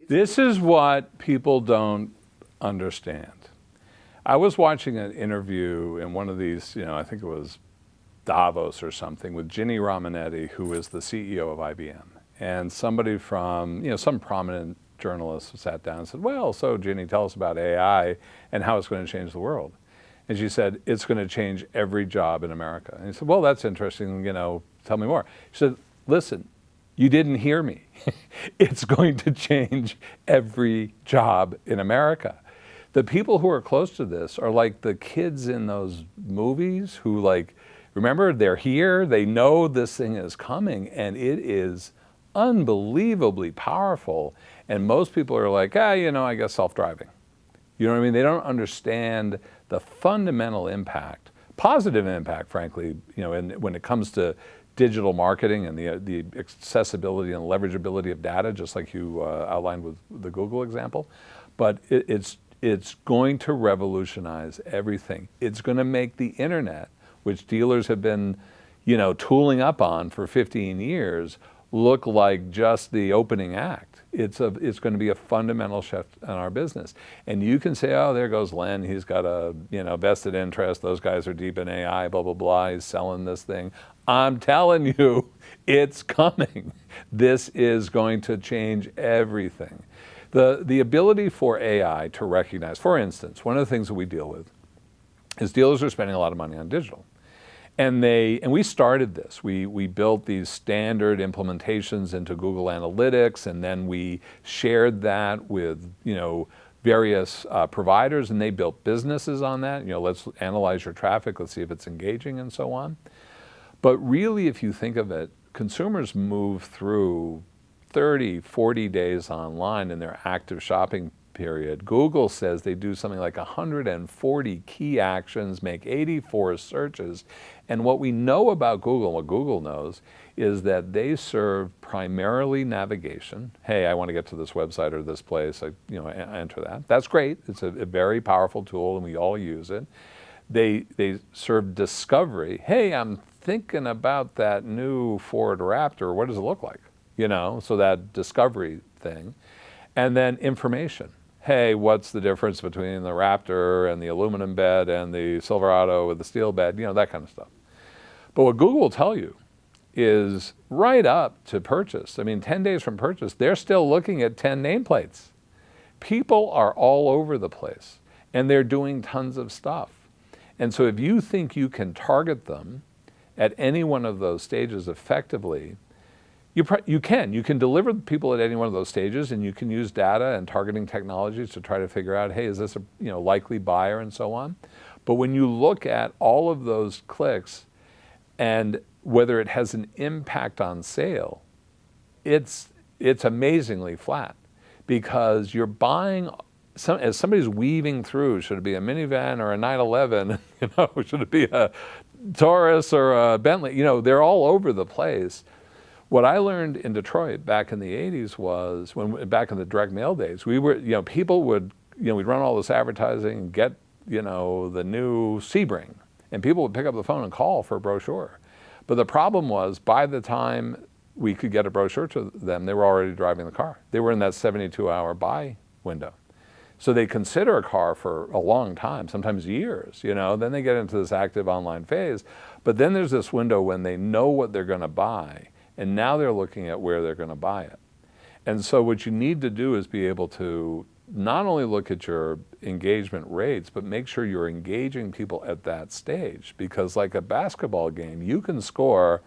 This is what people don't understand. I was watching an interview in one of these, I think it was Davos or something, with Ginny Romanetti, who is the CEO of IBM. And somebody from, some prominent journalist sat down and said, well, so Ginny, tell us about AI and how it's going to change the world. And she said, it's going to change every job in America. And he said, well, that's interesting, tell me more. She said, listen, you didn't hear me. It's going to change every job in America. The people who are close to this are like the kids in those movies who remember, they're here, they know this thing is coming, and it is unbelievably powerful. And most people are like, I guess self-driving. You know what I mean? They don't understand the fundamental impact, positive impact, frankly, when it comes to digital marketing and the accessibility and leverageability of data, just like you outlined with the Google example. But it's going to revolutionize everything. It's going to make the internet, which dealers have been, tooling up on for 15 years, look like just the opening act. It's going to be a fundamental shift in our business. And you can say, oh, there goes Len, he's got a vested interest, those guys are deep in AI, blah, blah, blah, he's selling this thing. I'm telling you, it's coming. This is going to change everything. The ability for AI to recognize, for instance, one of the things that we deal with is dealers are spending a lot of money on digital. And we started this. We built these standard implementations into Google Analytics, and then we shared that with various providers, and they built businesses on that. Let's analyze your traffic, let's see if it's engaging, and so on. But really, if you think of it, consumers move through 30, 40 days online in their active shopping period. Google says they do something like 140 key actions, make 84 searches. And what we know about Google, what Google knows, is that they serve primarily navigation. Hey, I want to get to this website or this place, I enter that. That's great. It's a very powerful tool and we all use it. They serve discovery. Hey, I'm thinking about that new Ford Raptor. What does it look like? So that discovery thing. And then information. Hey, what's the difference between the Raptor and the aluminum bed and the Silverado with the steel bed? That kind of stuff. But what Google will tell you is right up to purchase. 10 days from purchase, they're still looking at 10 nameplates. People are all over the place and they're doing tons of stuff. And so if you think you can target them at any one of those stages effectively, you can deliver people at any one of those stages, and you can use data and targeting technologies to try to figure out, hey, is this a likely buyer and so on. But when you look at all of those clicks and whether it has an impact on sale, it's amazingly flat, because you're buying, as somebody's weaving through, should it be a minivan or a 911, should it be a Taurus or a Bentley, they're all over the place. What I learned in Detroit back in the 80s was, back in the direct mail days, we were, people would, we'd run all this advertising and get, the new Sebring, and people would pick up the phone and call for a brochure. But the problem was, by the time we could get a brochure to them, they were already driving the car. They were in that 72-hour buy window. So they consider a car for a long time, sometimes years, then they get into this active online phase. But then there's this window when they know what they're going to buy, and now they're looking at where they're going to buy it. And so what you need to do is be able to not only look at your engagement rates, but make sure you're engaging people at that stage. Because like a basketball game, you can score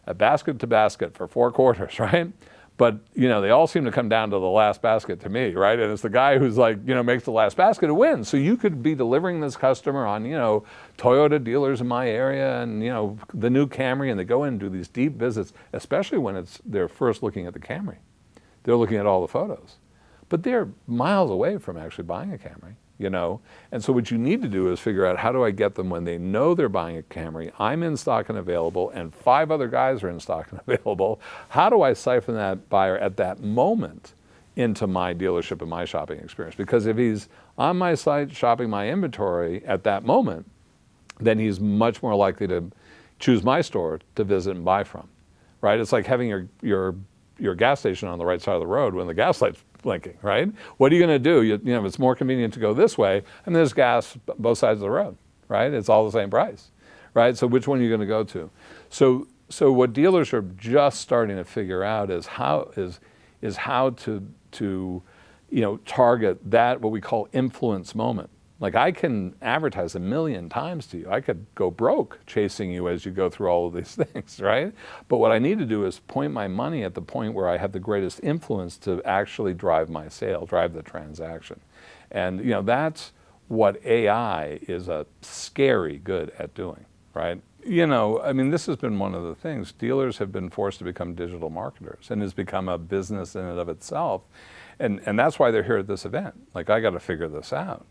a basket to basket for 4 quarters, right? But, they all seem to come down to the last basket to me, right? And it's the guy who's makes the last basket who wins. So you could be delivering this customer on, Toyota dealers in my area and, the new Camry, and they go in and do these deep visits, especially when they're first looking at the Camry. They're looking at all the photos. But they're miles away from actually buying a Camry. And so what you need to do is figure out, how do I get them when they know they're buying a Camry, I'm in stock and available, and 5 other guys are in stock and available. How do I siphon that buyer at that moment into my dealership and my shopping experience? Because if he's on my site shopping my inventory at that moment, then he's much more likely to choose my store to visit and buy from, right? It's like having your gas station on the right side of the road. When the gas light's blinking, right? What are you going to do? You know, it's more convenient to go this way, and there's gas both sides of the road, right? It's all the same price, right? So which one are you going to go to? So what dealers are just starting to figure out is how to target that, what we call influence moment. Like, I can advertise 1,000,000 times to you. I could go broke chasing you as you go through all of these things, right? But what I need to do is point my money at the point where I have the greatest influence to actually drive my sale, drive the transaction. And that's what AI is scary good at doing, right? This has been one of the things. Dealers have been forced to become digital marketers, and it's become a business in and of itself. And that's why they're here at this event. Like, I got to figure this out.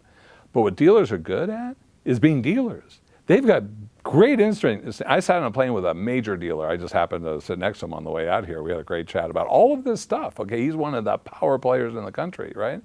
But what dealers are good at is being dealers. They've got great instruments. I sat on a plane with a major dealer. I just happened to sit next to him on the way out here. We had a great chat about all of this stuff. Okay, he's one of the power players in the country, right?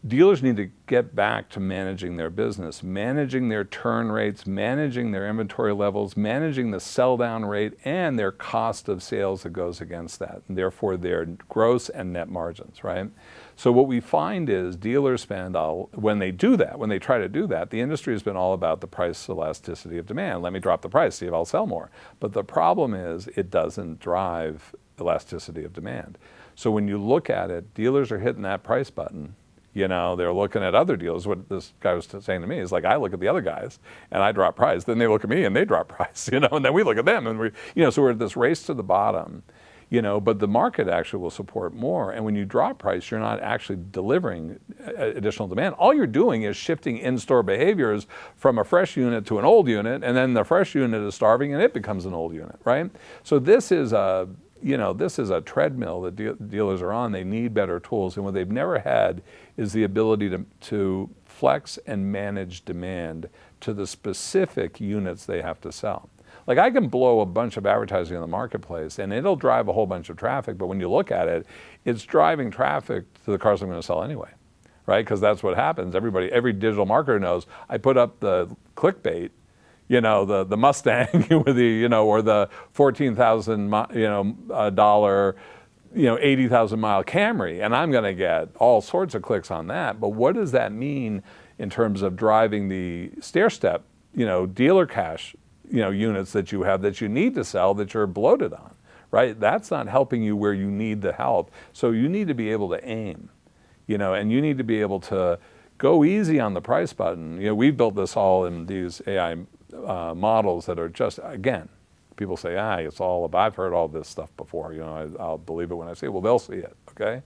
Dealers need to get back to managing their business, managing their turn rates, managing their inventory levels, managing the sell down rate, and their cost of sales that goes against that, and therefore their gross and net margins, right? So what we find is dealers spend, when they try to do that, the industry has been all about the price elasticity of demand. Let me drop the price, see if I'll sell more. But the problem is it doesn't drive elasticity of demand. So when you look at it, dealers are hitting that price button. They're looking at other deals. What this guy was saying to me is, like, I look at the other guys and I drop price. Then they look at me and they drop price, and then we look at them and so we're at this race to the bottom, but the market actually will support more. And when you drop price, you're not actually delivering additional demand. All you're doing is shifting in-store behaviors from a fresh unit to an old unit, and then the fresh unit is starving and it becomes an old unit, right? So this is a treadmill that dealers are on. They need better tools, and what they've never had is the ability to flex and manage demand to the specific units they have to sell. Like, I can blow a bunch of advertising in the marketplace and it'll drive a whole bunch of traffic, but when you look at it, it's driving traffic to the cars I'm going to sell anyway, right? Because that's what happens. Every digital marketer knows, I put up the clickbait, the Mustang with or the $14,000, 80,000 mile Camry, and I'm going to get all sorts of clicks on that. But what does that mean in terms of driving the stair step, dealer cash, units that you have that you need to sell that you're bloated on, right? That's not helping you where you need the help. So you need to be able to aim, and you need to be able to go easy on the price button. We've built this all in these AI models that are just, again, people say, it's all about, I've heard all this stuff before, I'll believe it when I see it. Well, they'll see it, okay?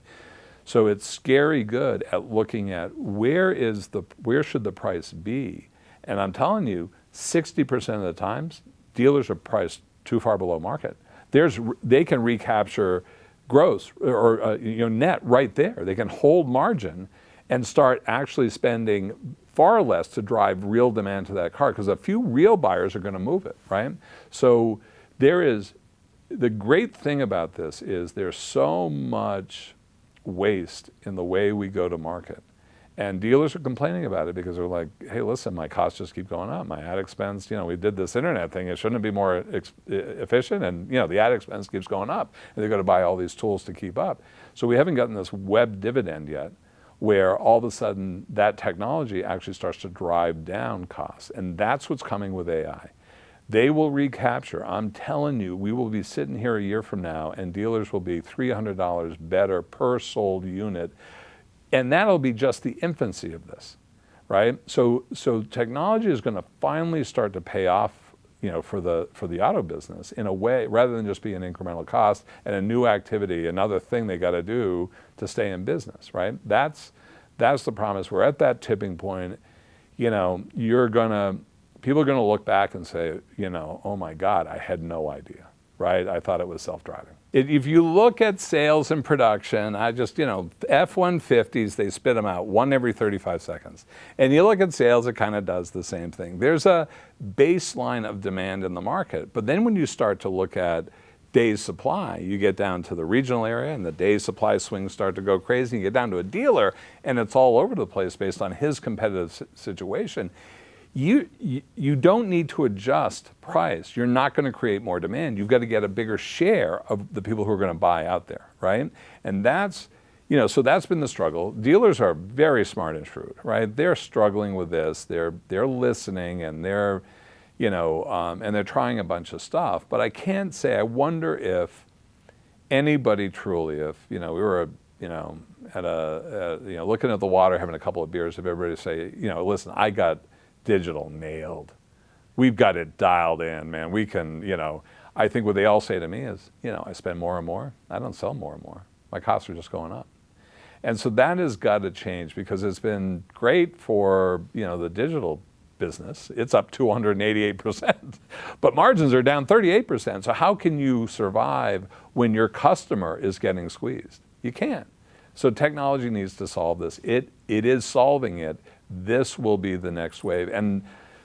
So it's scary good at looking at where should the price be? And I'm telling you, 60% of the times, dealers are priced too far below market. They can recapture gross or net right there. They can hold margin and start actually spending far less to drive real demand to that car, because a few real buyers are going to move it, right? So the great thing about this is there's so much waste in the way we go to market. And dealers are complaining about it because they're like, hey, listen, my costs just keep going up. My ad expense, we did this internet thing. It shouldn't be more efficient. And, the ad expense keeps going up. And they've got to buy all these tools to keep up. So we haven't gotten this web dividend yet, where all of a sudden that technology actually starts to drive down costs. And that's what's coming with AI. They will recapture. I'm telling you, we will be sitting here a year from now and dealers will be $300 better per sold unit. And that'll be just the infancy of this, right? So technology is going to finally start to pay off, for the auto business in a way, rather than just be an incremental cost and a new activity, another thing they got to do to stay in business, right? That's the promise. We're at that tipping point. People are going to look back and say, oh my God, I had no idea, right? I thought it was self-driving. If you look at sales and production, F-150s, they spit them out one every 35 seconds. And you look at sales, it kind of does the same thing. There's a baseline of demand in the market. But then when you start to look at days supply, you get down to the regional area and the days supply swings start to go crazy. You get down to a dealer and it's all over the place based on his competitive situation. you don't need to adjust price. You're not going to create more demand. You've got to get a bigger share of the people who are going to buy out there, right? And that's, so that's been the struggle. Dealers are very smart and shrewd, right? They're struggling with this. They're listening, and they're trying a bunch of stuff. But I can't say. I wonder if anybody truly, if we were looking at the water, having a couple of beers, if everybody say, listen, I got digital nailed. We've got it dialed in, man. We can, I think what they all say to me is, I spend more and more. I don't sell more and more. My costs are just going up. And so that has got to change, because it's been great for, the digital business. It's up 288%, but margins are down 38%. So how can you survive when your customer is getting squeezed? You can't. So technology needs to solve this. It is solving it. This will be the next wave. And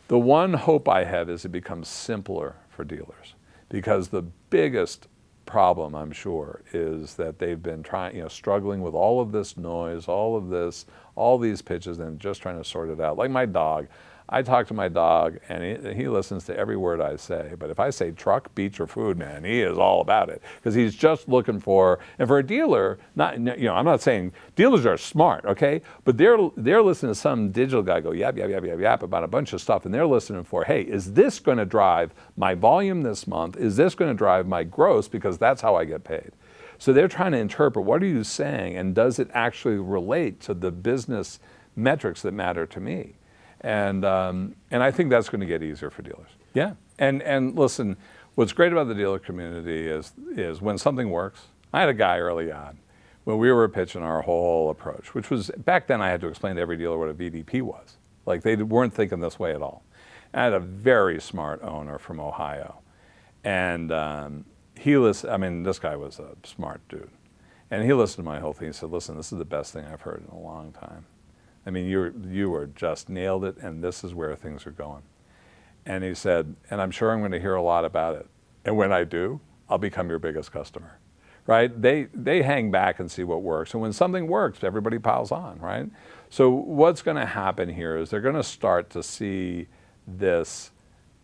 the one hope I have is it becomes simpler for dealers, because the biggest problem, I'm sure, is that they've been struggling with all of this noise, all these pitches, and just trying to sort it out. Like my dog. I talk to my dog, and he listens to every word I say. But if I say truck, beach, or food, man, he is all about it, because he's just looking for. And for a dealer, I'm not saying dealers are smart, okay, but they're listening to some digital guy go yap yap yap yap yap about a bunch of stuff, and they're listening for, hey, is this going to drive my volume this month? Is this going to drive my gross? Because that's how I get paid. So they're trying to interpret, what are you saying, and does it actually relate to the business metrics that matter to me? And I think that's going to get easier for dealers. Yeah. And listen, what's great about the dealer community is when something works. I had a guy early on when we were pitching our whole approach, which was, back then I had to explain to every dealer what a VDP was. Like, they weren't thinking this way at all. I had a very smart owner from Ohio. And this guy was a smart dude. And he listened to my whole thing. He said, listen, this is the best thing I've heard in a long time. I mean, you were just nailed it, and this is where things are going. And he said, and I'm sure I'm going to hear a lot about it. And when I do, I'll become your biggest customer, right? They hang back and see what works. And when something works, everybody piles on, right? So what's going to happen here is they're going to start to see this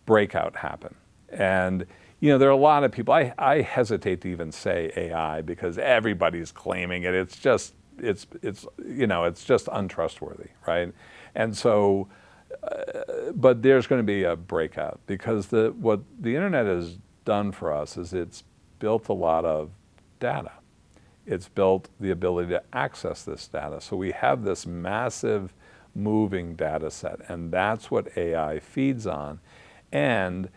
breakout happen. And there are a lot of people, I hesitate to even say AI, because everybody's claiming it. It's just untrustworthy, right? And so, but there's going to be a breakout, because what the internet has done for us is it's built a lot of data. It's built the ability to access this data. So we have this massive moving data set, and that's what AI feeds on. And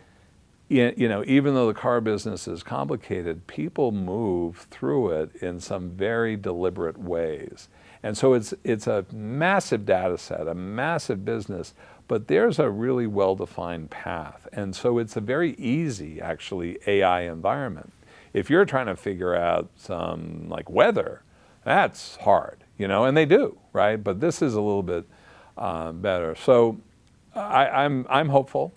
even though the car business is complicated, people move through it in some very deliberate ways. And so it's a massive data set, a massive business, but there's a really well-defined path. And so it's a very easy, actually, AI environment. If you're trying to figure out some, like, weather, that's hard, and they do, right? But this is a little bit better. So I'm hopeful.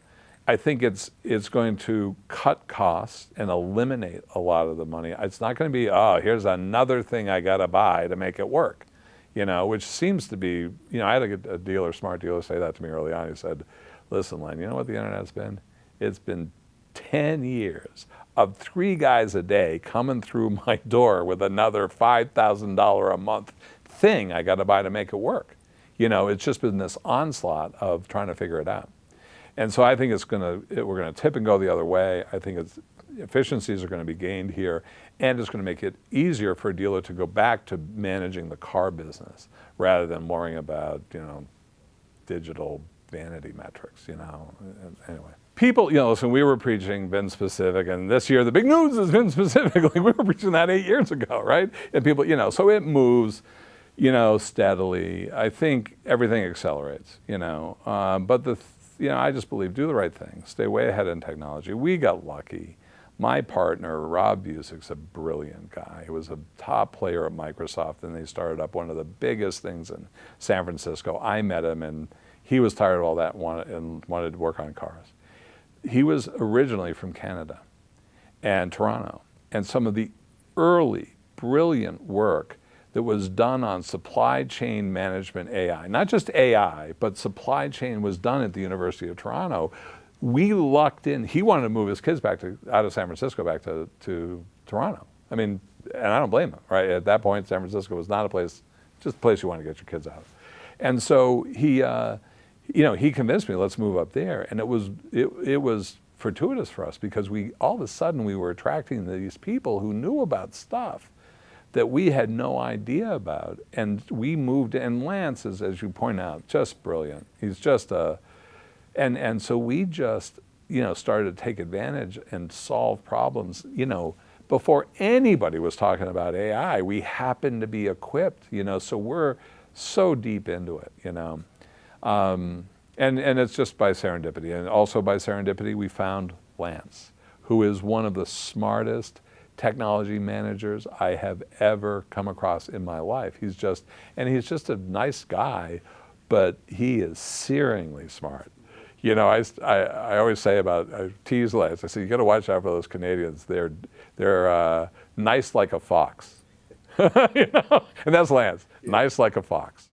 I think it's going to cut costs and eliminate a lot of the money. It's not going to be, here's another thing I got to buy to make it work, which seems to be, I had a dealer, smart dealer, say that to me early on. He said, listen, Len, you know what the internet's been? It's been 10 years of 3 guys a day coming through my door with another $5,000 a month thing I got to buy to make it work. It's just been this onslaught of trying to figure it out. And so I think we're going to tip and go the other way. I think efficiencies are going to be gained here, and it's going to make it easier for a dealer to go back to managing the car business rather than worrying about, digital vanity metrics, Anyway. People, listen, we were preaching VIN specific, and this year the big news is VIN specific. Like, we were preaching that 8 years ago, right? And people, so it moves, steadily. I think everything accelerates, but I just believe, do the right thing. Stay way ahead in technology. We got lucky. My partner, Rob Busick's a brilliant guy. He was a top player at Microsoft, and they started up one of the biggest things in San Francisco. I met him, and he was tired of all that and wanted to work on cars. He was originally from Canada and Toronto, and some of the early brilliant work that was done on supply chain management AI. Not just AI, but supply chain was done at the University of Toronto. We lucked in. He wanted to move his kids out of San Francisco back to Toronto. I mean, and I don't blame him, right? At that point, San Francisco was not a place, just a place you want to get your kids out of. And so he convinced me, let's move up there. And it was fortuitous for us because all of a sudden we were attracting these people who knew about stuff that we had no idea about. And we moved, and Lance is, as you point out, just brilliant. He's just and so we just, started to take advantage and solve problems, before anybody was talking about AI. We happened to be equipped, so we're so deep into it, and it's just by serendipity. And also by serendipity, we found Lance, who is one of the smartest technology managers I have ever come across in my life. He's just a nice guy, but he is searingly smart. I always say I tease Lance. I say, you got to watch out for those Canadians. They're nice like a fox. And that's Lance, nice like a fox.